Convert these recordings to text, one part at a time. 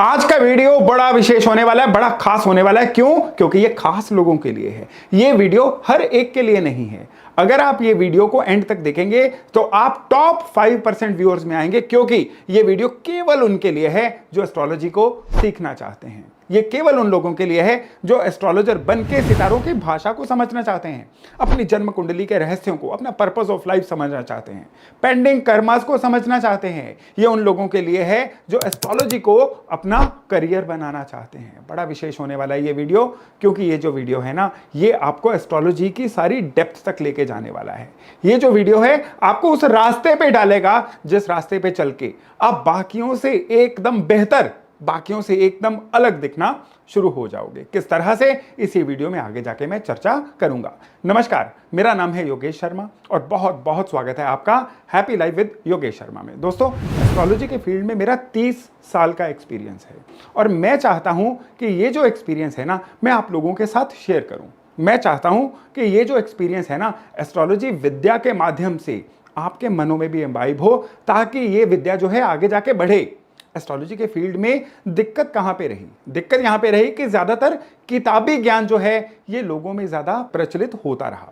आज का वीडियो बड़ा विशेष होने वाला है, बड़ा खास होने वाला है। क्यों? क्योंकि ये खास लोगों के लिए है। ये वीडियो हर एक के लिए नहीं है। अगर आप ये वीडियो को एंड तक देखेंगे तो आप टॉप 5% व्यूअर्स में आएंगे, क्योंकि ये वीडियो केवल उनके लिए है जो एस्ट्रोलॉजी को सीखना चाहते हैं। ये केवल उन लोगों के लिए है जो एस्ट्रोलॉजर बन के सितारों की भाषा को समझना चाहते हैं, अपनी जन्म कुंडली के रहस्यों को, अपना पर्पस ऑफ लाइफ समझना चाहते हैं, पेंडिंग कर्मास को समझना चाहते हैं। ये उन लोगों के लिए है जो एस्ट्रोलॉजी को अपना करियर बनाना चाहते हैं। बड़ा विशेष होने वाला है ये वीडियो, क्योंकि ये जो वीडियो है ना, ये आपको एस्ट्रोलॉजी की सारी डेप्थ तक लेके जाने वाला है। ये जो वीडियो है आपको उस रास्ते पे डालेगा जिस रास्ते पे चल के आप बाकियों से एकदम बेहतर, बाकियों से एकदम अलग दिखना शुरू हो जाओगे। किस तरह से, इसी वीडियो में आगे जाके मैं चर्चा करूंगा। नमस्कार, मेरा नाम है योगेश शर्मा और बहुत बहुत स्वागत है आपका happy life with Yogesh Sharma में। दोस्तों, एस्ट्रोलॉजी के फील्ड में मेरा 30 साल का एक्सपीरियंस है और मैं चाहता हूं कि ये जो एक्सपीरियंस है ना, मैं आप लोगों के साथ शेयर करूं। मैं चाहता हूं कि ये जो एक्सपीरियंस है ना, एस्ट्रोलॉजी विद्या के माध्यम से आपके मनों में भी इम्बाइब हो, ताकि ये विद्या जो है आगे जाके बढ़े। एस्ट्रोलॉजी के फील्ड में दिक्कत कहां पे रही? दिक्कत यहां पे रही कि ज्यादातर किताबी ज्ञान जो है ये लोगों में ज्यादा प्रचलित होता रहा।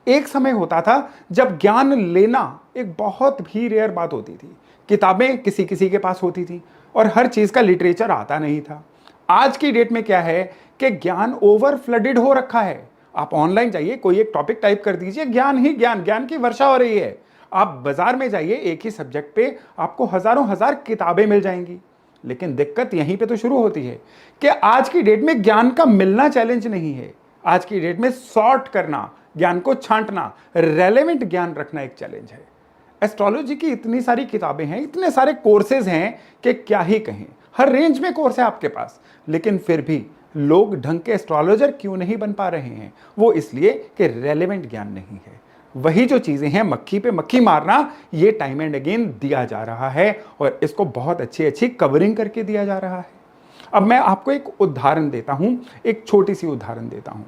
एक समय होता था जब ज्ञान लेना एक बहुत भी रेयर बात होती थी। किताबें किसी किसी के पास होती थी और हर चीज का लिटरेचर आता नहीं था। आज की डेट में क्या है कि ज्ञान ओवर फ्लडेड हो रखा है। आप ऑनलाइन जाइए, कोई एक टॉपिक टाइप कर दीजिए, ज्ञान ही ज्ञान, ज्ञान की वर्षा हो रही है। आप बाजार में जाइए, एक ही सब्जेक्ट पे आपको हजारों हजार किताबें मिल जाएंगी। लेकिन दिक्कत यहीं पे तो शुरू होती है कि आज की डेट में ज्ञान का मिलना चैलेंज नहीं है। आज की डेट में सॉर्ट करना, ज्ञान को छांटना, रेलेवेंट ज्ञान रखना एक चैलेंज है। एस्ट्रोलॉजी की इतनी सारी किताबें हैं, इतने सारे कोर्सेज हैं कि क्या ही कहें। हर रेंज में कोर्स है आपके पास, लेकिन फिर भी लोग ढंग के एस्ट्रोलॉजर क्यों नहीं बन पा रहे हैं? वो इसलिए कि रेलेवेंट ज्ञान नहीं है। वही जो चीजें हैं, मक्खी पे मक्खी मारना, ये टाइम एंड अगेन दिया जा रहा है और इसको बहुत अच्छी अच्छी कवरिंग करके दिया जा रहा है। अब मैं आपको एक उदाहरण देता हूं, एक छोटी सी उदाहरण देता हूं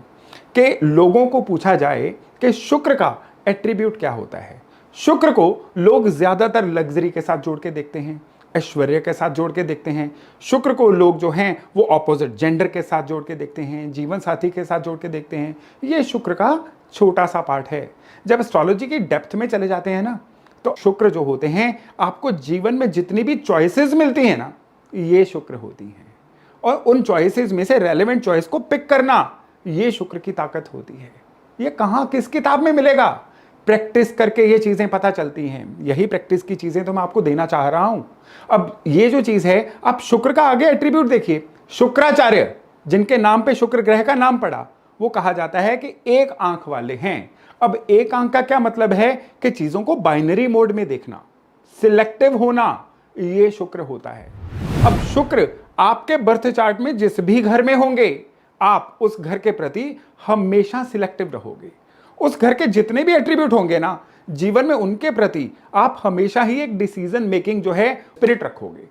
कि लोगों को पूछा जाए कि शुक्र का एट्रीब्यूट क्या होता है। शुक्र को लोग ज्यादातर लग्जरी के साथ जोड़ के देखते हैं, ऐश्वर्य के साथ जोड़ के देखते हैं। शुक्र को लोग जो हैं वो ऑपोजिट जेंडर के साथ जोड़ के देखते हैं, जीवन साथी के साथ जोड़ के देखते हैं। ये शुक्र का छोटा सा पार्ट है। जब एस्ट्रोलॉजी की डेप्थ में चले जाते हैं ना, तो शुक्र जो होते हैं, आपको जीवन में जितनी भी चॉइसेस मिलती हैं ना, ये शुक्र होती हैं। और उन चॉइसेस में से रेलेवेंट चॉइस को पिक करना, ये शुक्र की ताकत होती है। ये कहां, किस किताब में मिलेगा? प्रैक्टिस करके ये चीजें पता चलती हैं। यही प्रैक्टिस की चीजें तो मैं आपको देना चाह रहा हूं। अब ये जो चीज है, आप शुक्र का आगे एट्रीब्यूट देखिए। शुक्राचार्य, जिनके नाम पे शुक्र ग्रह का नाम पड़ा, वो कहा जाता है कि एक आंख वाले हैं। अब एक आंख का क्या मतलब है कि चीजों को बाइनरी मोड में देखना, सिलेक्टिव होना, ये शुक्र होता है। अब शुक्र आपके बर्थ चार्ट में जिस भी घर में होंगे, आप उस घर के प्रति हमेशा सिलेक्टिव रहोगे। उस घर के जितने भी एट्रीब्यूट होंगे ना जीवन में, उनके प्रति आप हमेशा ही एक डिसीजन मेकिंग जो है स्पिरिट रखोगे।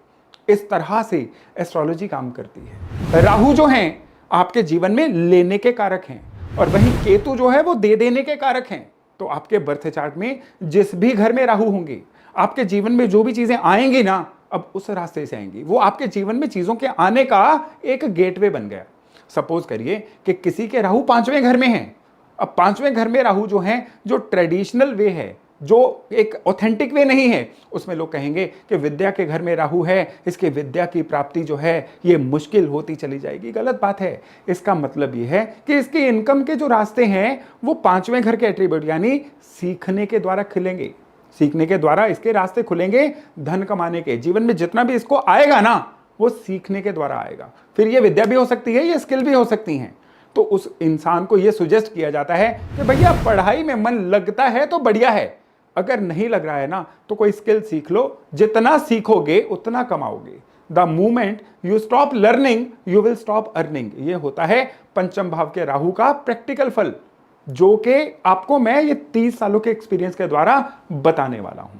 इस तरह से एस्ट्रोलॉजी काम करती है। राहु जो हैं आपके जीवन में लेने के कारक हैं और वहीं केतु जो है वो दे देने के कारक हैं। तो आपके बर्थ चार्ट में जिस भी घर में राहु होंगे, आपके जीवन में जो भी चीजें आएंगी ना, अब उस रास्ते से आएंगी। वो आपके जीवन में चीजों के आने का एक गेटवे बन गया। सपोज करिए कि किसी के राहु 5वें घर में है। अब 5वें घर में राहु जो है, जो ट्रेडिशनल वे है, जो एक ऑथेंटिक वे नहीं है, उसमें लोग कहेंगे कि विद्या के घर में राहु है, इसके विद्या की प्राप्ति जो है ये मुश्किल होती चली जाएगी। गलत बात है। इसका मतलब ये है कि इसके इनकम के जो रास्ते हैं वो 5वें घर के एट्रीब्यूट यानी सीखने के द्वारा खिलेंगे। सीखने के द्वारा इसके रास्ते खुलेंगे धन कमाने के। जीवन में जितना भी इसको आएगा ना, वो सीखने के द्वारा आएगा। फिर ये विद्या भी हो सकती है, ये स्किल भी हो सकती हैं। तो उस इंसान को ये सुजेस्ट किया जाता है कि भैया पढ़ाई में मन लगता है तो बढ़िया है, अगर नहीं लग रहा है ना तो कोई स्किल सीख लो। जितना सीखोगे उतना कमाओगे। The moment you stop learning you will stop earning. ये होता है पंचम भाव के राहु का प्रैक्टिकल फल, जो कि आपको मैं ये 30 सालों के एक्सपीरियंस के द्वारा बताने वाला हूं।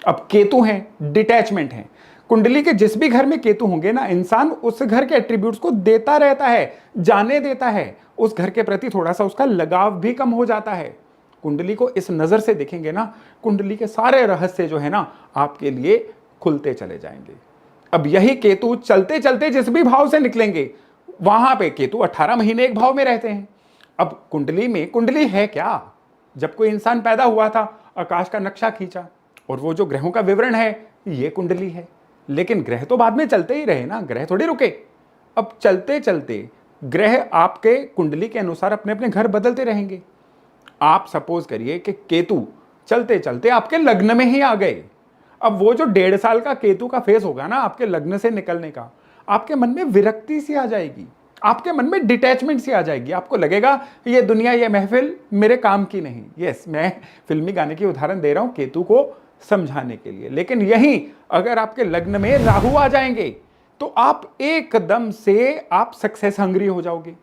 अब केतु हैं, डिटैचमेंट है। कुंडली के जिस भी घर में केतु होंगे ना, इंसान उस घर के एट्रीब्यूट्स को देता रहता है, जाने देता है। उस घर के प्रति थोड़ा सा उसका लगाव भी कम हो जाता है। कुंडली को इस नजर से देखेंगे ना, कुंडली के सारे रहस्य जो है ना आपके लिए खुलते चले जाएंगे। अब यही केतु चलते चलते जिस भी भाव से निकलेंगे, वहां पे केतु 18 महीने एक भाव में रहते हैं। अब कुंडली में, कुंडली है क्या? जब कोई इंसान पैदा हुआ था, आकाश का नक्शा खींचा और वो जो ग्रहों का विवरण है, ये कुंडली है। लेकिन ग्रह तो बाद में चलते ही रहे ना, ग्रह थोड़ी रुके। अब चलते चलते ग्रह आपके कुंडली के अनुसार अपने अपने घर बदलते रहेंगे। आप सपोज करिए कि केतु चलते चलते आपके लग्न में ही आ गए। अब वो जो 1.5 साल का केतु का फेस होगा ना आपके लग्न से निकलने का, आपके मन में विरक्ति सी आ जाएगी, आपके मन में डिटैचमेंट सी आ जाएगी। आपको लगेगा ये दुनिया, ये महफिल मेरे काम की नहीं। यस, मैं फिल्मी गाने की उदाहरण दे रहा हूं केतु को समझाने के लिए। लेकिन यही अगर आपके लग्न में राहु आ जाएंगे तो आप एकदम से आप सक्सेस हंग्री हो जाओगे।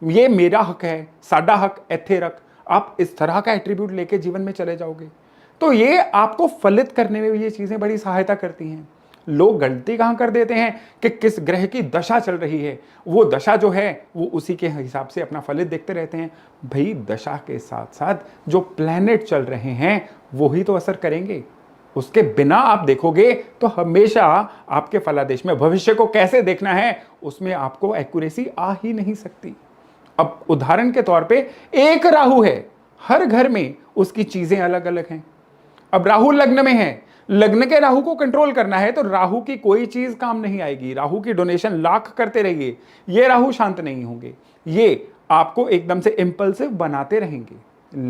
ये मेरा हक है, साडा हक, एथे रख, आप इस तरह का एट्रीब्यूट लेके जीवन में चले जाओगे। तो ये आपको फलित करने में भी ये चीजें बड़ी सहायता करती हैं। लोग गलती कहां कर देते हैं कि किस ग्रह की दशा चल रही है, वो दशा जो है वो उसी के हिसाब से अपना फलित देखते रहते हैं। भाई दशा के साथ साथ जो प्लैनेट चल रहे हैं वो ही तो असर करेंगे। उसके बिना आप देखोगे तो हमेशा आपके फलादेश में भविष्य को कैसे देखना है उसमें आपको एक्यूरेसी आ ही नहीं सकती। अब उदाहरण के तौर पे एक राहु है, हर घर में उसकी चीजें अलग अलग हैं। अब राहु लग्न में है, लग्न के राहु को कंट्रोल करना है तो राहु की कोई चीज काम नहीं आएगी। राहु की डोनेशन लाख करते रहिए, ये राहु शांत नहीं होंगे, ये आपको एकदम से इंपल्सिव बनाते रहेंगे।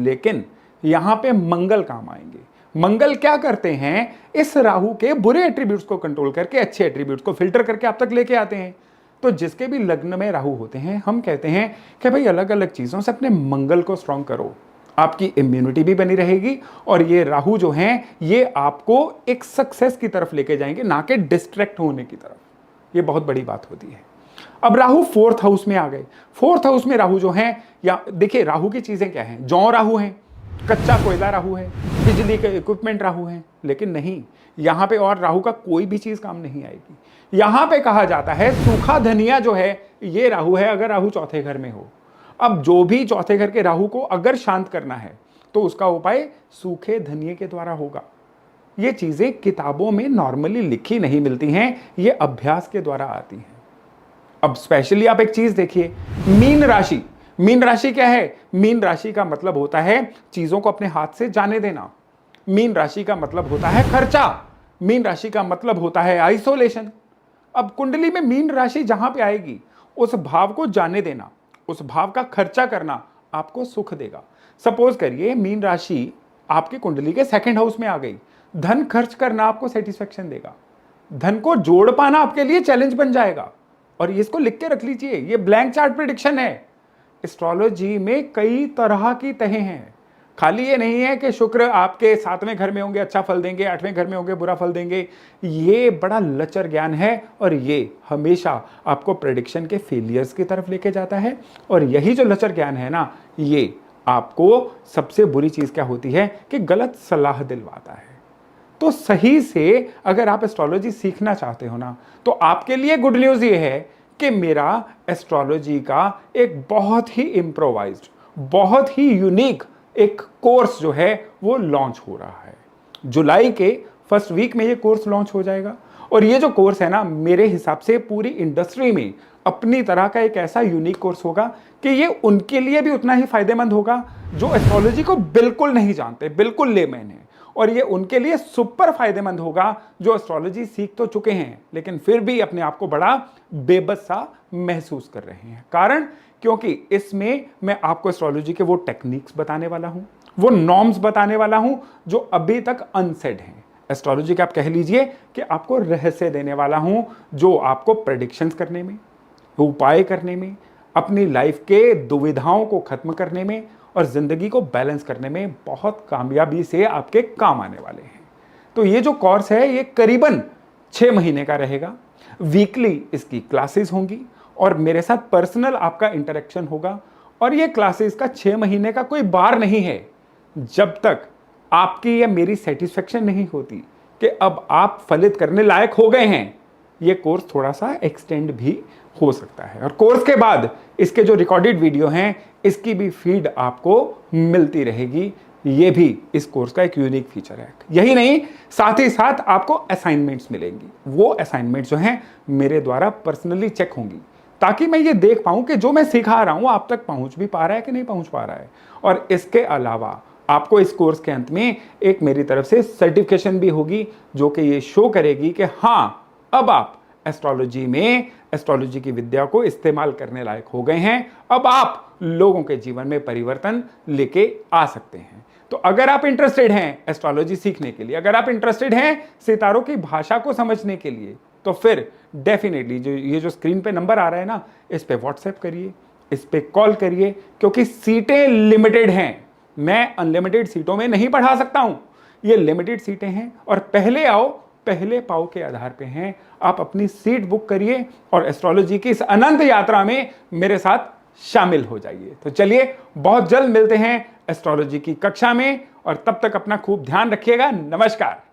लेकिन यहां पे मंगल काम आएंगे। मंगल क्या करते हैं, इस राहु के बुरे एट्रीब्यूट्स को कंट्रोल करके अच्छे एट्रीब्यूट्स को फिल्टर करके आप तक लेके आते हैं। तो जिसके भी लग्न में राहु होते हैं, हम कहते हैं कि भाई अलग अलग चीजों से अपने मंगल को स्ट्रांग करो, आपकी इम्यूनिटी भी बनी रहेगी और ये राहु जो हैं ये आपको एक सक्सेस की तरफ लेके जाएंगे, ना कि डिस्ट्रैक्ट होने की तरफ। ये बहुत बड़ी बात होती है। अब राहु 4th हाउस में आ गए। 4th हाउस में राहु जो हैं, या देखिए राहु की चीजें क्या हैं, जौ राहु हैं, कच्चा कोयला राहु है, बिजली के इक्विपमेंट राहु हैं। लेकिन नहीं, यहां पे और राहु का कोई भी चीज काम नहीं आएगी। यहां पे कहा जाता है सूखा धनिया जो है ये राहु है, अगर राहु 4थे घर में हो। अब जो भी 4थे घर के राहु को अगर शांत करना है तो उसका उपाय सूखे धनिये के द्वारा होगा। ये चीजें किताबों में नॉर्मली लिखी नहीं मिलती हैं, ये अभ्यास के द्वारा आती हैं। अब स्पेशली आप एक चीज देखिए, मीन राशि। मीन राशि क्या है? मीन राशि का मतलब होता है चीजों को अपने हाथ से जाने देना। मीन राशि का मतलब होता है खर्चा। मीन राशि का मतलब होता है आइसोलेशन। अब कुंडली में मीन राशि जहां पे आएगी, उस भाव को जाने देना, उस भाव का खर्चा करना आपको सुख देगा। सपोज करिए मीन राशि आपकी कुंडली के 2nd हाउस में आ गई, धन खर्च करना आपको सेटिस्फेक्शन देगा। धन को जोड़ पाना आपके लिए चैलेंज बन जाएगा। और इसको लिख के रख लीजिए, ये ब्लैंक चार्ट प्रेडिक्शन है। एस्ट्रोलॉजी में कई तरह की तहें हैं। खाली ये नहीं है कि शुक्र आपके 7वें घर में होंगे अच्छा फल देंगे, 8वें घर में होंगे बुरा फल देंगे। ये बड़ा लचर ज्ञान है और ये हमेशा आपको प्रेडिक्शन के फेलियर्स की तरफ लेके जाता है। और यही जो लचर ज्ञान है ना, ये आपको सबसे बुरी चीज क्या होती है कि गलत सलाह दिलवाता है। तो सही से अगर आप एस्ट्रोलॉजी सीखना चाहते हो ना, तो आपके लिए गुड न्यूज ये है कि मेरा एस्ट्रोलॉजी का एक बहुत ही इम्प्रोवाइज्ड, बहुत ही यूनिक एक कोर्स जो है वो लॉन्च हो रहा है। जुलाई के 1st वीक में ये कोर्स लॉन्च हो जाएगा। और ये जो कोर्स है ना, मेरे हिसाब से पूरी इंडस्ट्री में अपनी तरह का एक ऐसा यूनिक कोर्स होगा कि ये उनके लिए भी उतना ही फायदेमंद होगा जो एस्ट्रोलॉजी को बिल्कुल नहीं जानते, बिल्कुल लेमैन है। और ये उनके लिए सुपर फायदेमंद होगा जो एस्ट्रोलॉजी सीख तो चुके हैं लेकिन फिर भी अपने आप को बड़ा बेबस सा महसूस कर रहे हैं। कारण क्योंकि इसमें मैं आपको एस्ट्रोलॉजी के वो टेक्निक्स बताने वाला हूं, वो नॉर्म्स बताने वाला हूं जो अभी तक अनसेड हैं। एस्ट्रोलॉजी के आप कह लीजिए कि आपको रहस्य देने वाला हूं जो आपको प्रेडिक्शंस करने में, उपाय करने में, अपनी लाइफ के दुविधाओं को खत्म करने में और जिंदगी को बैलेंस करने में बहुत कामयाबी से आपके काम आने वाले हैं। तो ये जो कोर्स है ये करीबन 6 महीने का रहेगा। वीकली इसकी क्लासेस होंगी और मेरे साथ पर्सनल आपका इंटरेक्शन होगा। और ये क्लासेस का 6 महीने का कोई बार नहीं है जब तक आपकी या मेरी सेटिस्फेक्शन नहीं होती कि अब आप फलित करने लायक हो गए हैं। ये कोर्स थोड़ा सा एक्सटेंड भी हो सकता है और कोर्स के बाद इसके जो रिकॉर्डेड वीडियो हैं इसकी भी फीड आपको मिलती रहेगी ये भी इस कोर्स का एक यूनिक फीचर है। यही नहीं, साथ ही साथ आपको असाइनमेंट्स मिलेंगी। वो असाइनमेंट जो हैं मेरे द्वारा पर्सनली चेक होंगी, ताकि मैं ये देख पाऊं कि जो मैं सिखा रहा हूं आप तक पहुंच भी पा रहा है कि नहीं पहुंच पा रहा है। और इसके अलावा आपको इस कोर्स के अंत में एक मेरी तरफ से सर्टिफिकेशन भी होगी, जो कि ये शो करेगी कि हाँ, अब आप एस्ट्रोलॉजी में एस्ट्रोलॉजी की विद्या को इस्तेमाल करने लायक हो गए हैं। अब आप लोगों के जीवन में परिवर्तन लेके आ सकते हैं। तो अगर आप इंटरेस्टेड हैं एस्ट्रोलॉजी सीखने के लिए, अगर आप इंटरेस्टेड हैं सितारों की भाषा को समझने के लिए, तो फिर डेफिनेटली ये जो स्क्रीन पे नंबर आ रहा है ना, इस पे व्हाट्सएप करिए, इस पे कॉल करिए, क्योंकि सीटें लिमिटेड हैं। मैं अनलिमिटेड सीटों में नहीं पढ़ा सकता हूं, ये लिमिटेड सीटें हैं और पहले आओ पहले पाओ के आधार पे हैं। आप अपनी सीट बुक करिए और एस्ट्रोलॉजी की इस अनंत यात्रा में मेरे साथ शामिल हो जाइए। तो चलिए, बहुत जल्द मिलते हैं एस्ट्रोलॉजी की कक्षा में, और तब तक अपना खूब ध्यान रखिएगा। नमस्कार।